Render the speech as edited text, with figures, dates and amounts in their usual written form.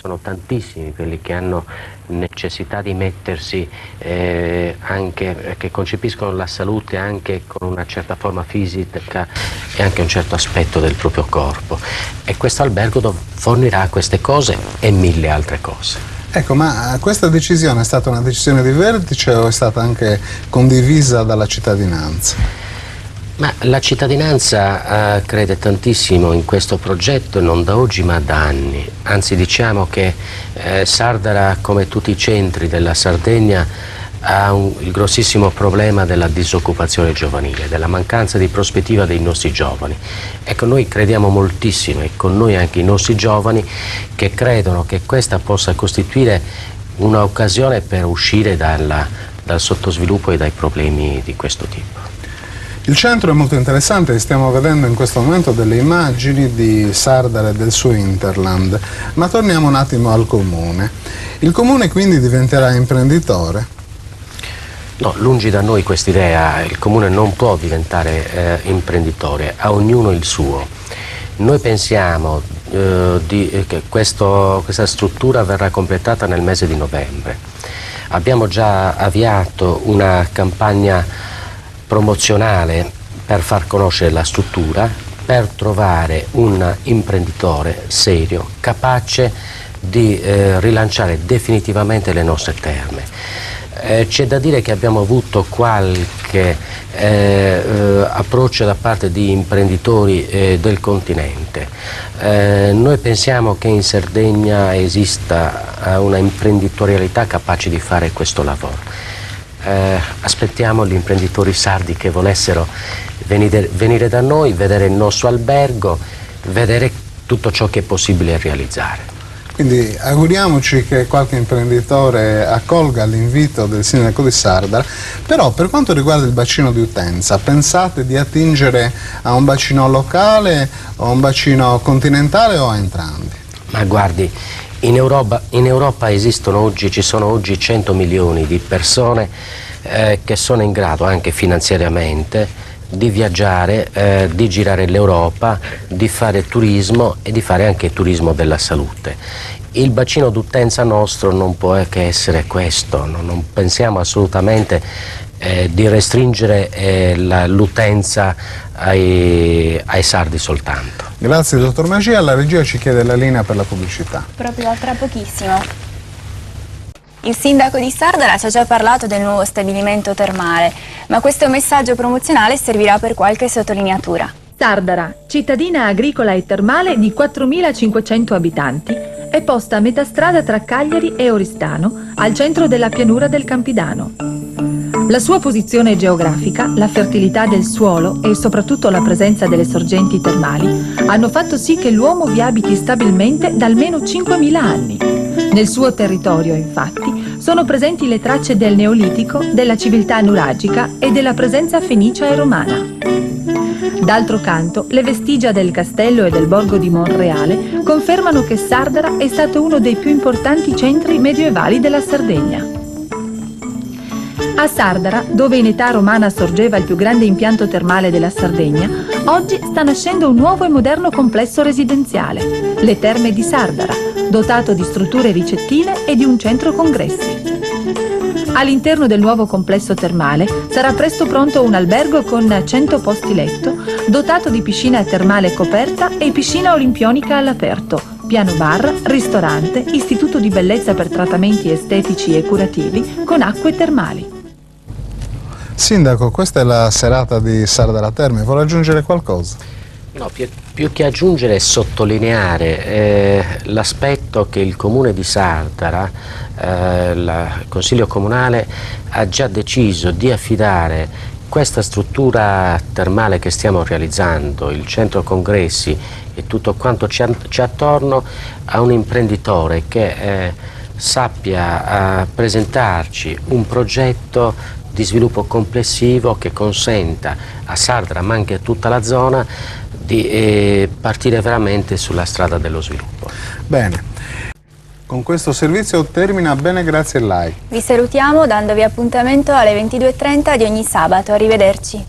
sono tantissimi quelli che hanno necessità di mettersi, anche che concepiscono la salute anche con una certa forma fisica e anche un certo aspetto del proprio corpo, e questo albergo fornirà queste cose e mille altre cose. Ecco, ma questa decisione è stata una decisione di vertice o è stata anche condivisa dalla cittadinanza? Ma la cittadinanza crede tantissimo in questo progetto, non da oggi ma da anni. Anzi, diciamo che Sardara, come tutti i centri della Sardegna, ha il grossissimo problema della disoccupazione giovanile, della mancanza di prospettiva dei nostri giovani. Ecco, noi crediamo moltissimo, e con noi anche i nostri giovani, che credono che questa possa costituire un'occasione per uscire dal sottosviluppo e dai problemi di questo tipo. Il centro è molto interessante, stiamo vedendo in questo momento delle immagini di Sardara e del suo Interland, ma torniamo un attimo al comune. Il comune quindi diventerà imprenditore? No, lungi da noi quest'idea. Il comune non può diventare imprenditore, a ognuno il suo. Noi pensiamo che questa struttura verrà completata nel mese di novembre. Abbiamo già avviato una campagna promozionale per far conoscere la struttura, per trovare un imprenditore serio, capace di rilanciare definitivamente le nostre terme. C'è da dire che abbiamo avuto qualche approccio da parte di imprenditori del continente. Noi pensiamo che in Sardegna esista una imprenditorialità capace di fare questo lavoro. Aspettiamo gli imprenditori sardi che volessero venire da noi, vedere il nostro albergo, vedere tutto ciò che è possibile realizzare. Quindi auguriamoci che qualche imprenditore accolga l'invito del sindaco di Sardara. Però per quanto riguarda il bacino di utenza, pensate di attingere a un bacino locale o a un bacino continentale o a entrambi? Ma guardi, in Europa ci sono oggi 100 milioni di persone che sono in grado anche finanziariamente di viaggiare, di girare l'Europa, di fare turismo e di fare anche turismo della salute. Il bacino d'utenza nostro non può che essere questo, non pensiamo assolutamente di restringere l'utenza ai sardi soltanto. Grazie dottor Magia, la regia ci chiede la linea per la pubblicità. Proprio tra pochissimo. Il sindaco di Sardara ci ha già parlato del nuovo stabilimento termale, ma questo messaggio promozionale servirà per qualche sottolineatura. Sardara, cittadina agricola e termale di 4.500 abitanti, è posta a metà strada tra Cagliari e Oristano, al centro della pianura del Campidano. La sua posizione geografica, la fertilità del suolo e soprattutto la presenza delle sorgenti termali hanno fatto sì che l'uomo vi abiti stabilmente da almeno 5.000 anni. Nel suo territorio, infatti, sono presenti le tracce del Neolitico, della civiltà nuragica e della presenza fenicia e romana. D'altro canto, le vestigia del castello e del borgo di Monreale confermano che Sardara è stato uno dei più importanti centri medioevali della Sardegna. A Sardara, dove in età romana sorgeva il più grande impianto termale della Sardegna, oggi sta nascendo un nuovo e moderno complesso residenziale, le Terme di Sardara, dotato di strutture ricettive e di un centro congressi. All'interno del nuovo complesso termale sarà presto pronto un albergo con 100 posti letto, dotato di piscina termale coperta e piscina olimpionica all'aperto, piano bar, ristorante, istituto di bellezza per trattamenti estetici e curativi con acque termali. Sindaco, questa è la serata di Sardara Terme, vuole aggiungere qualcosa? No, più che aggiungere, sottolineare l'aspetto che il comune di Sardara, il Consiglio Comunale, ha già deciso di affidare questa struttura termale che stiamo realizzando, il centro congressi e tutto quanto c'è attorno, a un imprenditore che sappia presentarci un progetto di sviluppo complessivo che consenta a Sardara, ma anche a tutta la zona, di partire veramente sulla strada dello sviluppo. Bene, con questo servizio termina bene, grazie a lei. Vi salutiamo dandovi appuntamento alle 22:30 di ogni sabato. Arrivederci.